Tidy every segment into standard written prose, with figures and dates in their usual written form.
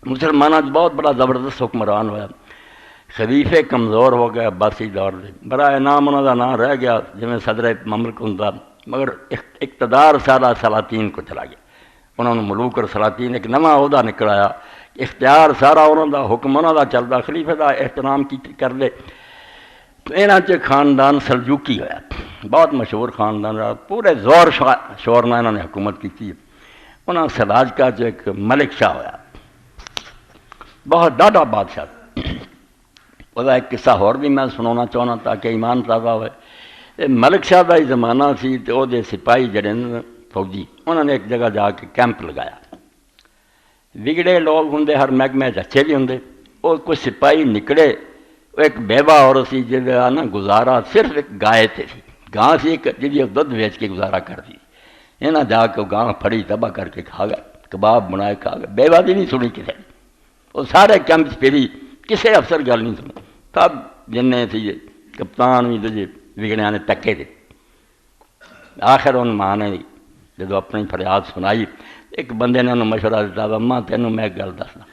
مسلمانوں بہت بڑا زبردست حکمران ہوا، خلیفے کمزور ہو گئے عباسی دور سے، برائے نام انہوں کا نام رہ گیا جی صدر مملک ہوں، مگر اقتدار سارا سلاطین کو چلا گیا، انہوں نے ملوک اور سلاطین ایک نواں عہدہ نکل آیا، اختیار سارا انہوں دا، حکم انہوں دا چلتا، خلیفے دا احترام کی کر لے۔ یہاں خاندان سلجوکی ہوا، بہت مشہور خاندان رہا، پورے زور شور نہ انہوں نے حکومت کی تھی۔ انہوں نے سلاجقہ جو ایک ملک شاہ ہوا، بہت ڈاڈا بادشاہ، وہ ایک قصہ اور بھی میں سنانا چاہنا تاکہ ایمان تازہ ہوئے۔ ملک شاہ کا ہی زمانہ سی تو وہ سپاہی جڑے فوجی انہوں نے ایک جگہ جا کے کیمپ لگایا، بگڑے لوگ ہوں ہر محکمے اچھے بھی ہوں، وہ کچھ سپاہی نکلے، وہ ایک بیوہ عورت سی جا نا گزارا صرف ایک گائے تے سی، گاں سی ایک جی دودھ ویچ کے گزارا کرتی، یہاں جا کے گاں پھڑی تباہ کر کے کھا گئے، کباب بنائے کھا گئے، بیوہ بھی نہیں سنی کسی، وہ سارے کیمپ پھری، کسی افسر گل نہیں سنی، سب جن سی کپتان بھی دے بگڑیا نے تکے دے۔ آخر ان ماں نے جدو اپنی فریاد سنائی، ایک بندے نے انہوں مشورہ دیتا، اماں تینوں میں ایک گل دسنا،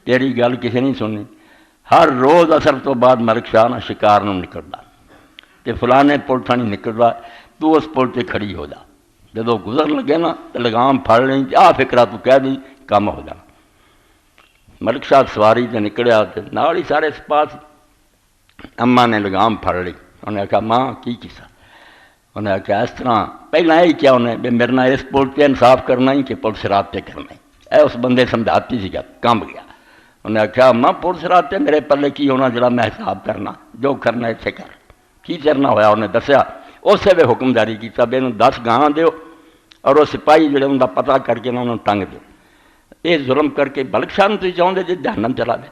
تیری گل کسی نہیں سننی، ہر روز اثر تو بعد ملک شاہ نہ شکار نوں نکلدا تے فلانے پل تھانی نکلدا، تو اس پل تے کھڑی ہو جا، جدو گزر لگے نا تو لگام پھڑ لیں، آ فکرہ تو کہہ دی کام ہو جانا۔ ملک شاہ سواری تے نکلیا تے نال ہی سارے سپاہ، اماں نے لگام پھڑ لی، انہیں آخیا ماں کی کیسا، انہیں آخیا اس طرح، پہلے یہی کیا انہیں بے میرے نال اس پل تے انصاف کرنا ہی کہ پل صراط تے کرنا ہی، اے اس بندے سمجھاتی سی گا کمب گیا، انہیں آخیا ماں پل صراط تے میرے پلے کی ہونا جڑا میں حساب کرنا، جو کرنا اتنے کر، کی کرنا ہویا انہیں دسیا، اسے بھی حکم جاری کیتا بے انہوں 10 گاں دیو اور وہ سپاہی جڑے ان کا پتہ کر کے انہوں ٹنگ دو، یہ ظلم کر کے ملک شاہ تھی چاہتے جی جہنم چلا دے۔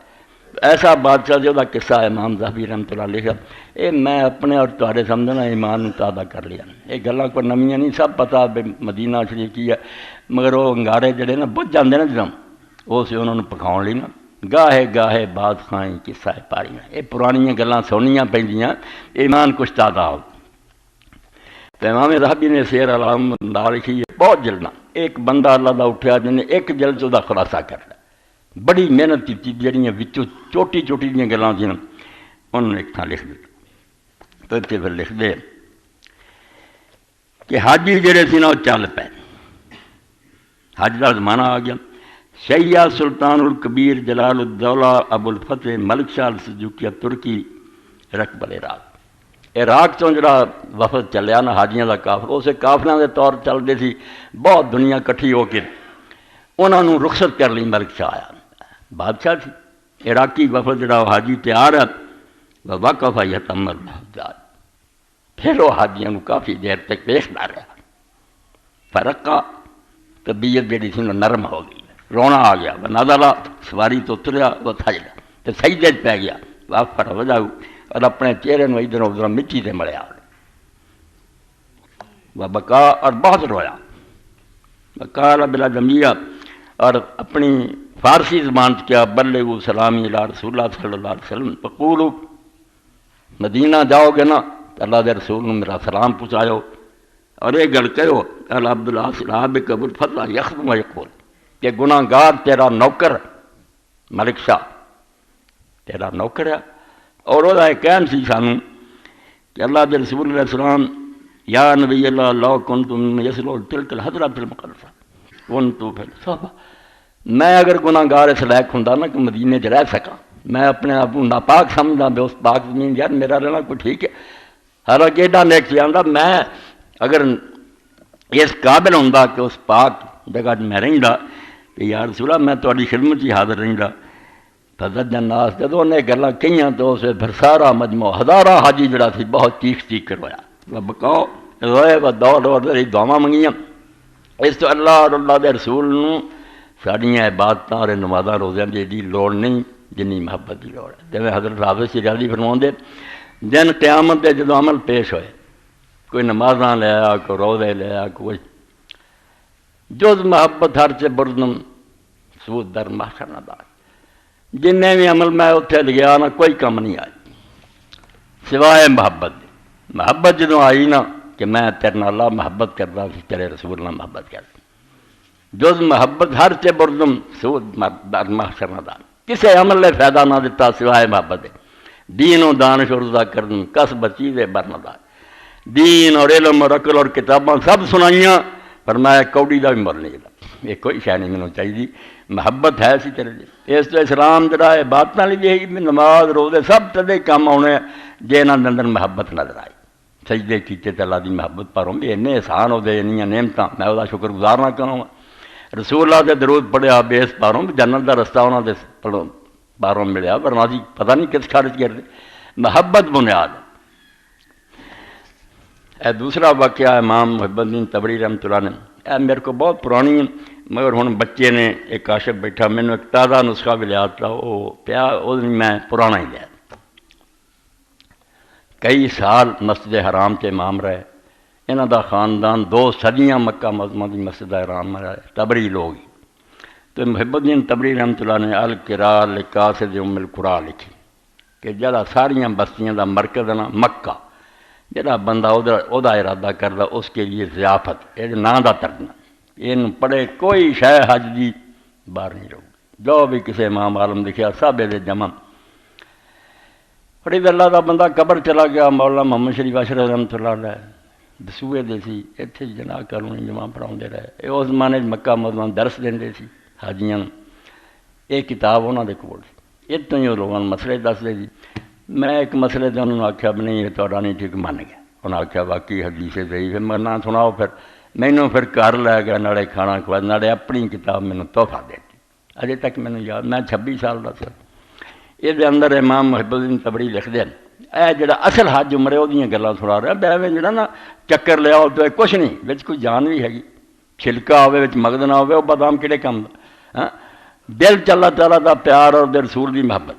ایسا بادشاہ جو دا قصہ ہے امام ذہبی رحمۃ اللہ علیہ، یہ میں اپنے اور تھوڑے سمجھنا ایمان تازہ کر لیا، یہ گلاں کوئی نویاں نہیں، سب پتہ بے مدینہ شریف کی ہے، مگر وہ انگارے جڑے نا بجھ جاندے نا جدوں وہ سی انہوں نے پکاؤ لی نا، گاہے گاہے بات خائیں قصہ پاریاں، یہ پرانیاں گلاں سننیاں پیندیاں، ایمان کچھ تازہ ہو۔ تو امام ذہبی نے سیر علام لکھی ہے، بہت جلداں، ایک بندہ اللہ دا اٹھیا جن نے ایک جلد دا خلاصہ کرنا، بڑی محنت کی جڑیاں وچوں چھوٹی چھوٹی جیاں گلاں سی انہوں نے ایک تھاں لکھ دیتا، تو اتنے پھر لکھ دے کہ حاجی جڑے سی نا وہ چل پے، حج کا زمانہ آ گیا، شیعہ سلطان الکبیر جلال الدولہ ابو الفتح ملک شاہ سلجوقیہ ترکی رقب العراق، عراق چوں جڑا وفد چلیا نا حاجیاں دا کافر، اسے کافراں دے طور چلدے سی، بہت دنیا کٹھی ہو کے انہوں نے رخصت کر لی، ملک شاہ آیا، بادشاہ سی، عراقی وفد جڑا حاجی تیار ہے، وقف یتمر الحجاج، پھر وہ حاجیاں کو کافی دیر تک پیش نہ رہا، فرقہ طبیعت جڑی سی نرم ہو گئی، رونا آ گیا، وہ نادالا سواری تو اتریا، وہ تھجدا تو سجدے پہ گیا، واپس ہو جاؤ اور اپنے چہرے نو ادھر ادھر مٹی سے ملیا، وہ بکا اور بہت رویا، وقال بلا جمعیہ، اور اپنی فارسی زبان کیا بلغوا سلامی الی رسول اللہ صلی اللہ علیہ وسلم، فقولوا مدینہ جاؤ گے نا تو اللہ دے رسول نے میرا سلام پہنچاؤ، اور یہ گل کہو قال عبداللہ صاحب ابو الفتح یخدم و یقول کہ گناہ گار تیرا نوکر ملک شاہ تیرا نوکر ہے، اور وہ کہن سی سانوں کہ اللہ دے رسول علیہ السلام یا نبی اللہ لو کنتم یسلو تلک الحضرات المقدسہ کنتو فی الصحبہ، میں اگر گناہ گار اس لائق ہوں نا کہ مدینے چ رہ سکا، میں اپنے آپ کو ناپاک سمجھدا بے اس پاک زمین یار میرا رہنا کوئی ٹھیک ہے، حالانکہ ایڈا نیک سی آندا میں اگر اس قابل ہوں کہ اس پاک جگہ میں رہندا کہ یا رسول اللہ میں تہاڈی خدمت ہی حاضر رہندا، فضج الناس جدوں انہیں گلاں کہیاں تو اسے پھر سارا مجموعہ ہزارہ حاجی جڑا سی بہت چیخ چیخ کر رویا، وہ بکاؤ روئے و دوڑ دعاواں منگیاں، اس تو اللہ اور اللہ دے رسول نوں ساڑیاں عبادتاں اور نمازاں روزیاں دی ایڈی لوڑ نہیں جنی محبت کی لوڑ ہے، جویں حضرت حافظ شیرازی فرماؤندے دن قیامت دے جدوں عمل پیش ہوئے، کوئی نمازاں لے آیا، کوئی روزے لے آیا، کوئی جز محبت ہر سے بردم سود در محشر نہ دار، جن بھی عمل میں اتنے لگیا نا کوئی کم نہیں آئی سوائے محبت دی، محبت جدوں آئی نا کہ میں تیرے نال اللہ محبت کرتا تیرے رسول اللہ محبت کرتا، جز محبت ہر چے بردم سود محشر نہ دان، کسے عمل لے فائدہ نہ دیتا سوائے محبت دین و دانش اور رضا کردن کس بچیزے بر نہ دان، دین اور علم اور عقل اور کتاباں سب سنائیاں فرمایا کوڑی دا بھی مر نہیں دا، یہ کوئی شے نہیں مینوں چاہیے، محبت ہے سی تیرے لیے۔ اس تو اسلام جڑا ہے باتاں لی بھی نماز روزے سب تدے کام آنے جے انہاں دے اندر محبت نظر آئی، سجدے کیتے تے اللہ دی محبت پروں بھی انے احسان ہو دے انیاں نعمتاں میں او دا شکر گزار نہ کراں، رسول اللہ دے درود پڑھیا بیس پاروں بھی جنت دا رستہ انہاں دے پاروں ملیا، ورنہ جی پتہ نہیں کس خارج کر دے، محبت بنیاد۔ اے دوسرا واقعہ امام محب الدین تبری رحمۃ اللہ نے، اے میرے کو بہت پرانی ہے مگر ہن بچے نے ایک عاشق بیٹھا مینوں ایک تازہ نسخہ بھی لیا تھا، وہ پیا وہ میں پرانا ہی لیا، کئی سال مسجد حرام تے امام رہے، انہاں دا خاندان 2 صدیاں مکہ معظمہ دی مسجد حرام میں رہے، تبری لوگ ہی۔ تو محب الدین تبری رحمۃ اللہ نے القراء لقاصد ام القریٰ لکھی کہ جڑا ساریاں بستیاں دا مرکز ہے نا مکہ، جڑا بندہ او دا ارادہ کردا اس کے لیے ضیافت، یہ ناں دا ترجمہ، یہ پڑھے کوئی شے حج دی باہر نہیں رہو، جو بھی کسی امام عالم لکھیا سب یہ جمع۔ بڑی اللہ دا بندہ قبر چلا گیا، مولانا محمد شریف اشرف رحمۃ اللہ علیہ دسوئے دے سی، اتنے جناح کالونی جمع پڑھاؤندے رہے، یہ اس زمانے مکہ معظمہ درس دیندے سی حاجیاں، یہ کتاب انہاں دے کول سی، اتنے ہی لوگوں مسئلے دس دے سی۔ میں ایک مسئلے تے انہوں نے آکھیا بھی نہیں یہ تہاڈا نہیں ٹھیک، من گیا، انہوں نے آکھیا واقعی حدیث ضعیف ہے، میں نہ سناؤ، پھر مینوں پھر گھر لے گیا، نالے کھانا کھوا، نالے اپنی کتاب مینوں تحفہ دیتی، اجے تک مینوں یاد، میں 26 سال دا سی۔ یہ دے اندر امام محب الدین تبری لکھدے ہیں، اے جڑا اصل حج عمرے وہ دیاں گلاں سنا رہا، بیویں جڑا نا چکر لیا ہو تو کچھ نہیں، وچ کوئی جان بھی ہے، چھلکا ہوے وچ مغز نہ ہوے، وہ بادام کہڑے کام دا، دل چ اللہ تعالیٰ دا پیار اور دل رسول دی محبت۔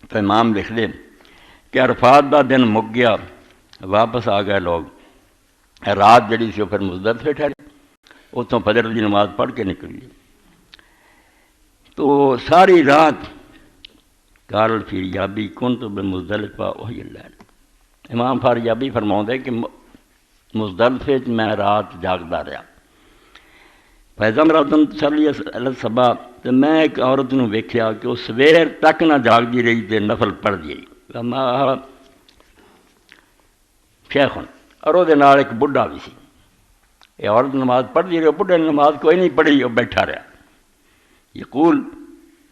تو امام لکھدے کہ عرفات دا دن مک گیا، واپس آ گئے لوگ، رات جڑی سی وہ پھر مزدلفے ٹھہرے، اتوں فجر دی نماز پڑھ کے نکلی، تو ساری رات قال فریابی کنت بمزدلفہ وہی اللیل، امام فریابی فرماؤندے کہ مزدلفے میں رات جاگدا رہا، فیضا مراتن تسلی علی الصباح، تو میں ایک عورت نو ویکھیا کہ وہ سویر تک نہ جاگدی رہی تے نفل پڑھدی رہی، شیخن، اور وہ نال ایک بڈھا بھی سی، یہ عورت نماز پڑھدی رہی، بڈھے نے نماز کوئی نہیں پڑھی، وہ بیٹھا رہا، یقول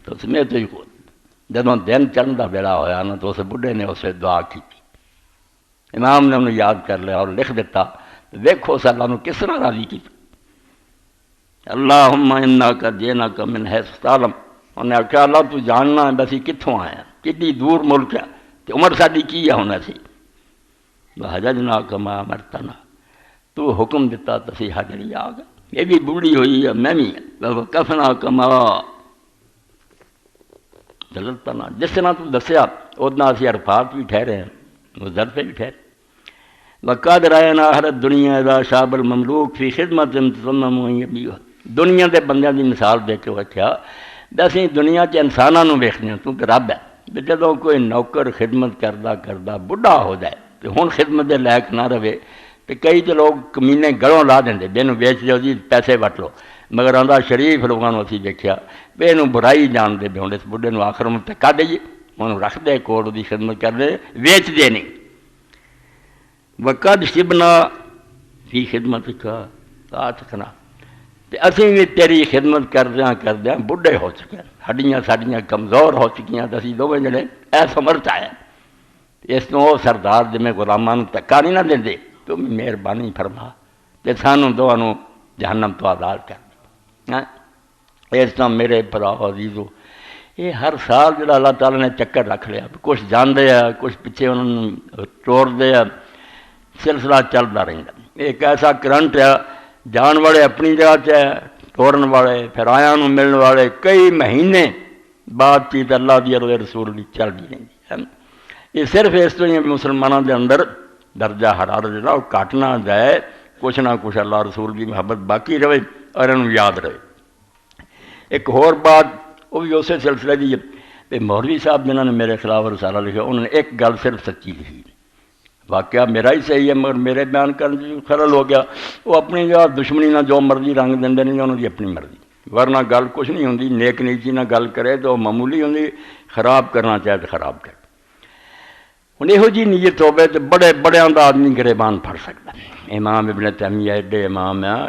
تو سمیت یقول، جدوں دن چڑھن دا ویلا ہویا نا تو اس بڈھے نے اسے دعا کی، امام نے انہوں یاد کر لیا اور لکھ دیتا، دیکھو اس اللہ نے کس طرح راضی کی، اللہم انکا جینکا من حیث تعلم، انہیں کہا اللہ تو جاننا ہے بسی کتھوں آیا، کتنی دور ملک ہے، کہ عمر ساڈی کی ہے ہونا سی، وحججنا کما مرتنا، تو حکم دیتا تسی حجری آگا، یہ بھی بوڑھی ہوئی ہے میں بھی ہے، وقفنا کما دلتنا، جس طرح تو دسیا اتنا اسی عرفات بھی ٹھہرے ہیں، مزدلفے بھی ٹھہرے، وقد رأینا اہل الدنیا اذا شاب المملوک فی خدمت تسمم یبیہ، دنیا دے بندیاں دی مثال دے کے وکھیا، اسی دنیا چ انساناں نوں ویکھنے ہاں، تو کہ رب ہے، جدوں کوئی نوکر خدمت کردا بڈھا ہو جائے تے ہن خدمت دے لائق نہ رہے، تے کئی تے لوگ کمینے گڑوں لا دیندے، بے نوں ویچ دیو جی پیسے وٹ لو، مگر آندا شریف لوگاں نوں اسی دیکھیا بے نوں برائی جان دے، ہن اس بڈھے نوں آخر میں ٹکا دئیے، انہوں رکھ دے کوڑ دی خدمت کر دے، ویچ دے نہیں، وقد شبنا فی خدمت کا آتکنا، اسی بھی تیری خدمت کردیاں بڈھے ہو چکے، ہڈیاں ساڈیاں کمزور ہو چکیاں، اسی دونوں جڑے اے سمرتھ آئے، اس تو وہ سردار جمیں غلاماں نوں تکا نہیں نہ دیندے، تو مہربانی فرما تے سانوں دواں نوں جہنم تو آزاد کر، اس طرح میرے بھرا عزیزو، یہ ہر سال جڑا اللہ تعالیٰ نے چکر رکھ لیا، کچھ جاندے ہیں کچھ پیچھے انہوں نے ٹور دے، سلسلہ چلتا رہتا، ایک ایسا کرنٹ ہے، جان والے اپنی جگہ سے ٹورن والے پھر آیاں نوں ملن والے کئی مہینے بات چیت اللہ دی اور رسول دی چلتی رہتی ہے، یہ صرف اس طرح ہی مسلمانوں دے اندر درجہ حرارت جڑا وہ گھٹ نہ جائے، کچھ نہ کچھ اللہ رسول کی محبت باقی رہے اور انہوں یاد رہے۔ ایک اور بات وہ بھی اسی سلسلے دی ہے، مولوی صاحب جنہوں نے میرے خلاف رسالہ لکھا، انہوں نے ایک گل صرف سچی لکھی، واقعہ میرا ہی صحیح ہے مگر میرے بیان کرنے خلل ہو گیا. وہ اپنی جگہ دشمنی نہ جو مرضی رنگ دیں نہیں انہوں کی اپنی مرضی, ورنہ گل کچھ نہیں ہوندی. نیک نیچی نہ گل کرے تو معمولی ہوندی, خراب کرنا چاہے تو خراب کرے. ہوں یہو جی نیت ہوے تو بڑے بڑیاں دا آدمی گریبان پھڑ سکتا. امام ابن تیمیہ ایڈے امام ہے,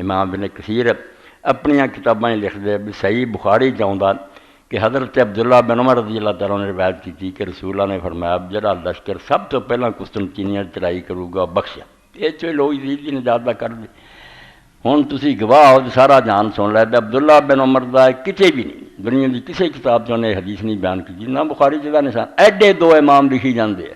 امام ابن کثیر اپنی کتابیں لکھ دے. صحیح بخاری چاہتا کہ حضرت عبداللہ بن عمر رضی اللہ تعالیٰ نے روایت کی تھی کہ رسول اللہ نے فرمایا جڑا لشکر سب تو پہلا قسطنطنیہ چڑھائی کروں گا بخشیا. یہ چوئی لوگ یزید کی نجات کر دے. ہوں تسی گواہ ہو سارا جان سن لے. عبداللہ بن عمر دا کتے بھی نہیں دنیا کی کسی کتاب چ نے حدیث نہیں بیان کی, نہ بخاری چ نشان. ایڈے دو امام لکھی جاندے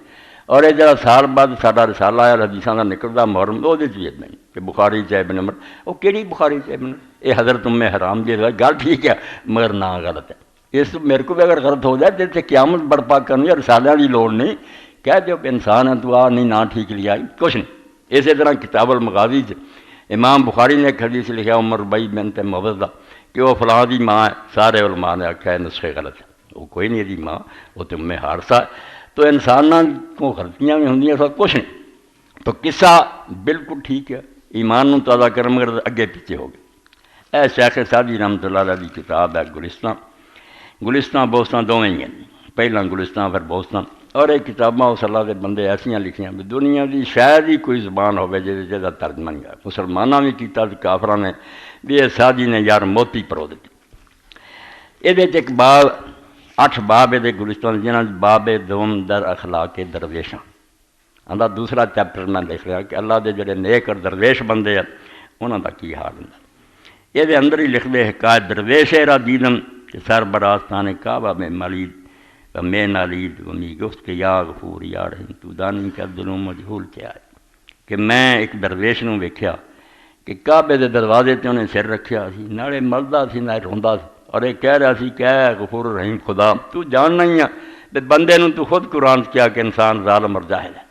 اور یہ جڑا سال بعد ساڈا رسالہ آیا حدیثاں دا نکلدا محرم وہ نہیں کہ بخاری چ ابن عمر. وہ کیڑی بخاری چ ابن, یہ حضرت ام حرام دی گل ٹھیک ہے مگر نہ غلط ہے. اس میرے کو بھی اگر غلط ہو جائے تو قیامت برپا کرنی رسالیاں کی لوڑ نہیں. کہہ دیو انسان ہے تو نہیں نہ ٹھیک لیا کچھ نہیں. اسی طرح کتاب المغازی امام بخاری نے ایک حدیث لکھا عمر بئی بنت موضع کہ وہ فلاں دی ماں ہے. سارے علماء نے آخیا نسخے غلط ہے, وہ کوئی نہیں دی ماں, وہ تو ام حارثہ ہے. تو انسانوں کو غلطیاں بھی ہوندیاں سب کچھ نہیں. تو قصہ بالکل ٹھیک ہے, ایمان نو تازہ کرم مگر اگے پیچھے ہو گئے. اے شیخ سعدی رحمۃ اللہ علیہ کی کتاب ہے گلستان. گلستان بوستان دونوں ہی ہیں, پہلا گلستان پھر بوستان. اور یہ کتاباں اس اللہ کے بندے ایسیاں لکھیاں بھی دنیا کی شاید ہی کوئی زبان ہوے جہاں ترجمہ نہیں ہے. مسلمانوں نے کیتا کافراں نے بھی. یہ سعدی نے یار موتی پرو دیتی. یہ ایک باب 8 باب یہ گلستان جنہاں باب دوم در اخلاق درویشاں آندا. دوسرا چیپٹر میں لکھ رہا کہ اللہ دے جڑے نیک اور درویش بندے ہیں انہاں دا کی حال ہوندا. یہ اندر ہی لکھ دے حکایت درویش را دیدم کہ سر براستان کعبہ میں ملید و میں نالید و می گفت کہ یا غفور یا رحیم تو دانی کا دلوں مجہول کیا ہے. کہ میں ایک درویش نوں ویکھیا کہ کعبے دے دروازے تے انہیں سر رکھیا سی, نالے ملدا سی نہ روندا سی, اور یہ کہہ رہا سی کہ اے غفور رحیم خدا تو جاننا ہی ہے بندے نوں تو خود قرآن کیا کہ انسان ظالم اور جاہل ہے.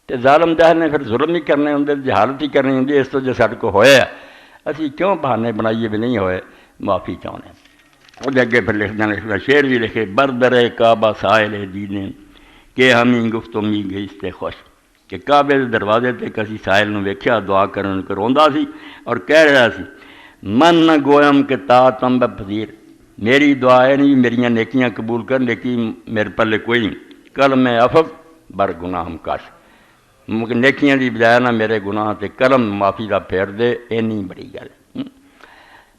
تے ظالم جاہل نے پھر ظلم ہی کرنے ہوندے, جہالت ہی کرنی ہوندی. اس تو جو ساڈے کو ہویا ہے اسی کیوں بہانے بنائیے بھی نہیں ہوئے, معافی چاہنے. وہ اگے پھر لکھنا شعر بھی لکھے بردر کعبہ سائل دینے کہ ہمیں گفتمی گئی سے خوش. کہ کعبے دے دروازے تے کسی سائل نوں ویکھیا دعا کرن کو روندا سی اور کہہ رہا سی من نہ گویم کہ تا تم پذیر, میری دعا ہے نہیں میریاں نیکیاں قبول کر, لیکن میرے پلے کوئی نہیں. قلم عفو بر گناہم کاش, نیکیاں دی بجائے نہ میرے گناہ تے قلم معافی دا پھیر دے. اینی بڑی گل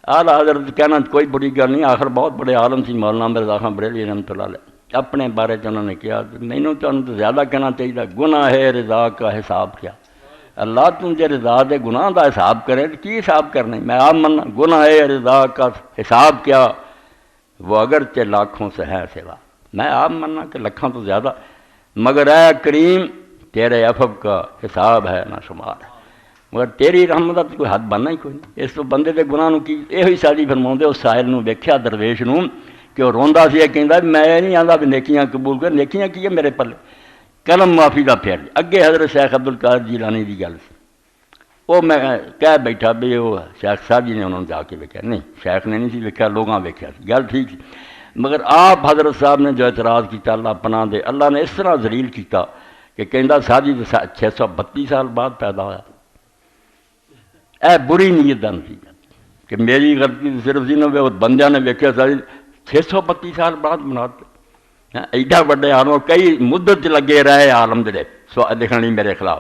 اعلیٰ حضرت کہنا کوئی بڑی گل نہیں. آخر بہت بڑے عالم سی مولانا مرزا خان بریلوی رحمۃ اللہ علیہ. اپنے بارے انہوں نے کیا مینوں تو زیادہ کہنا چاہیے گناہ ہے رضا کا حساب کیا. اللہ تم جے رضا دے گناہ دا حساب کرے تو کی حساب کرنے. میں آپ مننا گناہ ہے رضا کا حساب کیا وہ اگرچہ لاکھوں سے ہے سوا. میں آپ مننا کہ لکھاں تو زیادہ, مگر اے کریم تیرے عفو کا حساب ہے نہ شمار ہے. مگر تیری رحمت کا کوئی حد بننا ہی کوئی نہیں. اس تو بندے دے گناہ کی یہ ساری فرماؤں اس سائل نوں ویکھیا درویش نوں کہ وہ روندا سی کہندا میں نہیں آندا بھی نیکیاں قبول کر. نیکیاں کی ہے میرے پلے, قلم معافی دا پھیر. اگے حضرت شیخ عبد القادر جیلانی دی گل سی, وہ میں کہہ بیٹھا بھی وہ شیخ صاحب جی نے انہوں نے جا کے ویکھیا. نہیں شیخ نے نہیں سی ویکھیا, لوگاں ویکھیا سی. گل ٹھیک سی مگر آپ حضرت صاحب نے جو اعتراض کیتا اللہ پناہ دے, اللہ نے اس طرح ذلیل کیتا کہ کہندا ساجی 632 سال بعد پیدا ہوا. اے بری نیت دا نتیجہ کہ میری غلطی صرف سی نہ بندیاں نے ویکھیا ساری 632 سال بعد بناتے. ایڈا وڈے عالم کئی مدت لگے رہے عالم جڑے لکھنے میرے خلاف.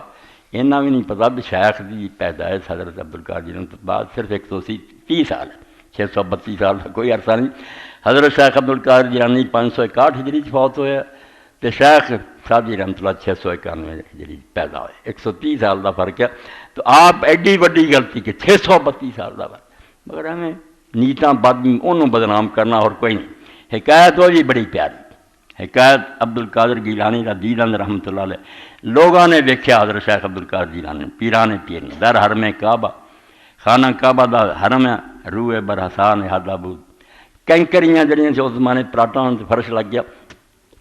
اینا بھی نہیں پتا بھی شیخ دی پیدائش حضرت عبد القادر جیلانی تو بعد صرف 130 سال ہے. 632 سال کا کوئی عرصہ نہیں. حضرت شیخ عبد القادر جیلانی 561 ہجری فوت ہوئے تو شیخ سعدی رحمۃ اللہ 691 ہجری پیدا ہوئے. 130 سال کا فرق ہے. تو آپ ایڈی وڈی غلطی کہ 632 سال کا فرق, مگر ہمیں نیتاں بد انہوں بدنام کرنا اور کوئی نہیں. حکایت ہو جی بڑی پیاری حکایت عبد القادر گیلانی کا دیدن رحمۃ اللہ علیہ. لوگوں نے ویکھیا حضرت شیخ عبد القادر گیلانی پیران پیر در حرم کعبہ, خانہ کعبہ دا حرم ہے, روئے بر حسان ہادہ بود. کینکریاں جڑیاں سے اس زمانے پراٹاں تے فرش لگ گیا,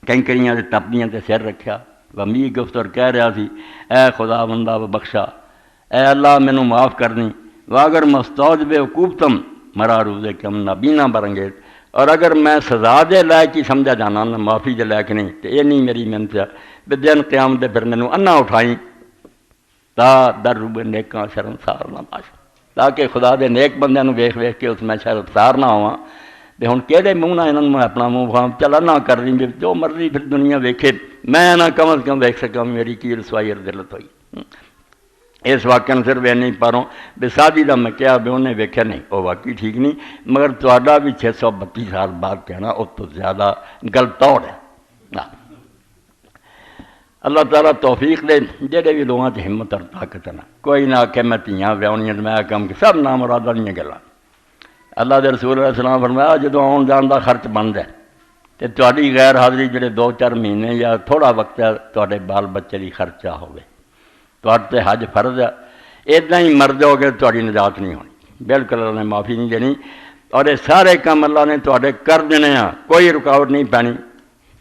کینکریاں تے ٹپیاں تے سر رکھیا. ومی گفت اور کہہ رہا سی اے خدا بندہ بخشا, اے اللہ مینوں معاف کرنی. واگر مستوج بے حکومتم مرا روزے کم نبینا برنگیز. اور اگر میں سزا دے لائق ہی سمجھا جانا نہ معافی دے لائق نہیں تو یہ نہیں میری محنت ہے دن قیامت پھر مینوں انا اٹھائیں تا در روب نیکاں شرمسار نہ باش، تاکہ خدا دے نیک بندیاں نوں ویکھ ویکھ کے اس میں شرمسار نہ ہوواں۔ تے ہن کہڑے منہ نہ انہاں نوں میں اپنا منہ کھاواں، چل نہ کر رہی بھی جو مرضی پھر دنیا ویکھے، میں نہ کم از کم ویکھ سکاں میری کی رسوائی اور ذلت ہوئی۔ اس واقعہ نے صرف نہیں پاروں بے سادی دا میں کہا بھی انہیں ویکھیا نہیں، وہ واقعی ٹھیک نہیں، مگر تہاڈا بھی 632 سال بعد کہنا اس تو زیادہ غلط توڑ ہے۔ اللہ تعالیٰ توفیق دے جہے بھی لوگوں سے ہمت اور طاقت ہے نا، کوئی نہ آکھے میں تیاں ویاونیاں میں کم کہ سب نامرادہ نہیں گلاں۔ اللہ دے رسول علیہ السلام فرمایا جدوں آن جان دا خرچ بند ہے تے تہاڈی غیر حاضری جڑے 2-4 مہینے یا تھوڑا وقت ہے تہاڈے بال بچے دی خرچہ ہوے، تہاڈے تے حج فرض ہے، اتنا ہی مر جاؤ گے تہاڈی نجات نہیں ہونی، بالکل اللہ نے معافی نہیں دینی، اور یہ سارے کام اللہ نے تہاڈے کر دینے ہیں، کوئی رکاوٹ نہیں پانی۔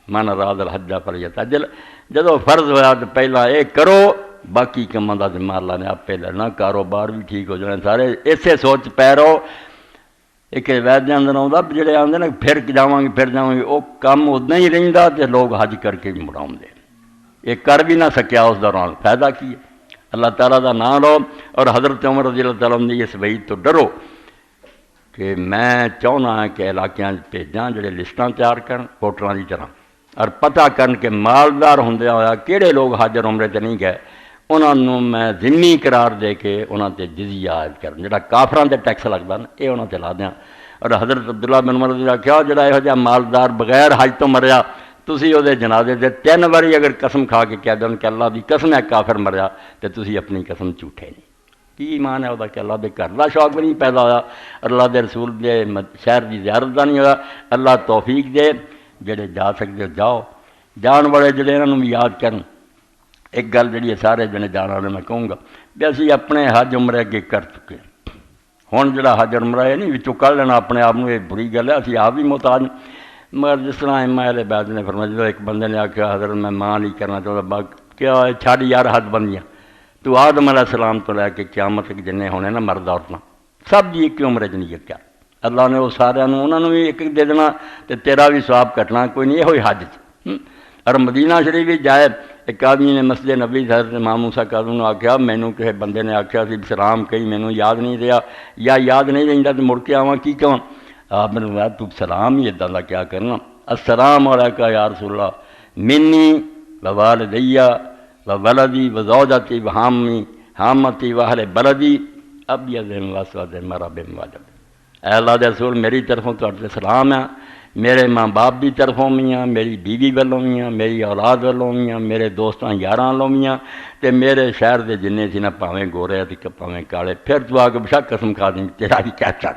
من اراد الحج فلیتعجل، جدو فرض ہوا تو پہلا یہ کرو، باقی کاموں کا ذمہ اللہ نے آپ پہ لینا، کاروبار بھی ٹھیک ہو جانے سارے اسے سوچ پہ رہو۔ ایک روایت کے اندر آتا جڑے آتے نا پھر جاواں گے وہ کام اتنا ہی رہتا تو لوگ حج کر کے بھی مڑاؤں دے، یہ کر بھی نہ سکیا اس دوران، فائدہ کی ہے؟ اللہ تعالیٰ کا نام لو، اور حضرت عمر رضی اللہ تعالیٰ عنہ اس وعید تو ڈرو کہ میں چاہنا ہے کہ علاقوں بھیجاں جڑے لسٹاں تیار کرن ووٹراں دی طرح، اور پتہ کرن کہ مالدار ہوندے ہویا کہڑے لوگ حج اور عمرے تے نہیں گئے، انہوں میں ذمہ قرار دے کے انہوں تے جزیہ عائد کرن، جڑا کافراں تے ٹیکس لگدا نا یہ انہوں تے لا دیاں۔ اور حضرت عبداللہ بن عمر نے کہا جڑا یہو جہا مالدار بغیر حج تو مریا تسی وہ جنازے دے 3 باری اگر قسم کھا کے کہہ دیں کہ اللہ دی قسم ہے کافر مریا تو تسی اپنی قسم جھوٹے نہیں، کی ایمان ہے وہ کہ اللہ دے گھر دا شوق بھی نہیں پیدا ہوا، اللہ دے رسول دے شہر دی زیارت دا نہیں ہوا۔ اللہ توفیق دے، جڑے جا سکتے جاؤ، جان والے جڑے انہوں بھی یاد کرن۔ ایک گل جڑی ہے سارے جنے جان والے میں کہوں گا بھی اسی اپنے حج عمرے اگے کر چکے ہوں، جڑا حج عمرہ ہے نہیں وچوں کر لینا اپنے آپ کو، یہ بری گل ہے، اسی آپ بھی محتاج، مگر جس طرح ائمہ اہل بیت نے فرمایا جب ایک بندے نے آخیا حضرت میں ماں نہیں کرنا چاہتا، کیا چھڈ یار حد بندیاں، تو آدم علیہ السلام تو لے کے قیامت تک جنے ہونے نا مرد عورتاں سب دی ایک عمرے نہیں کیا، اللہ نے وہ سارے انہوں نے بھی ایک دے دینا تو تیرا بھی ثواب کٹنا کوئی نہیں، یہ ہوئی حج۔ اور مدینہ شریف بھی جائے، ایک آدمی نے مسجد نبی حضرت امام موسیٰ کاظم نے آخیا مینوں کسی بندے نے آخیا سی سلام کہیں مینوں یاد نہیں رہا، یا یاد نہیں رہتا تو مڑ کے آواں کی کہاں؟ آپ نے کہا تو سلام ہی ادا کا کیا کرنا، السلام علیکہ یا رسول اللہ منی و والدی و ولدی و زوجتی و حامتی و اہل بلدی ابیض و اسود مرب واجب۔ اے اللہ دے رسول میری طرفوں تہاڈے سلام ہے، میرے ماں باپ دی طرفوں بھی ہیں، میری بیوی والوں بھی ہیں، میری اولاد والوں بھی ہیں، میرے دوستاں یاراں والوں بھی ہیں، تے میرے شہر دے جننے سی نا پاویں گورے تے پاویں کالے، پھر تو آ کے بشک قسم کھا دیں تیرا بھی کیا چل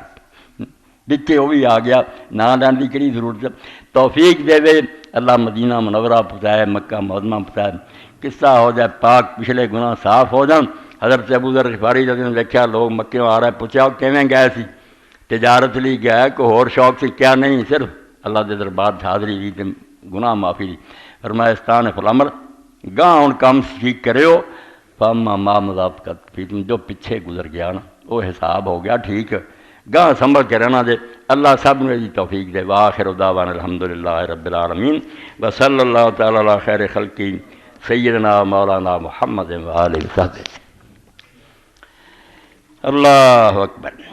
بچے وہ بھی آ گیا، نہ لین کی کہڑی ضرورت ہے؟ توفیق دے وے اللہ، مدینہ منورہ پہنچائے، مکہ معظمہ پہنچائے، قصہ ہو جائے پاک، پچھلے گناہ صاف ہو جان۔ حضرت ابو ذر غفاری جب دیکھا لوگ مکیوں آ رہے پوچھا کیویں گئے سی؟ تجارت لی گیا، کوئی ہور شوق سے کیا نہیں، صرف اللہ دے دربار حاضری دی تے گناہ معافی دی۔ فرمایا استان فالامر گاہ ہوں کام ٹھیک کریو، فاما ما مضافقت فیتم، جو پیچھے گزر گیا نا وہ حساب ہو گیا ٹھیک، گاہ سنبھل کے رہنا دے۔ اللہ سب نے جی توفیق دے۔ وآخر دعوانا الحمدللہ رب العالمین وصلی اللہ تعالی علی خیر خلقی سیدنا مولانا محمد وآلہ وصحبہ۔ اللہ اکبر۔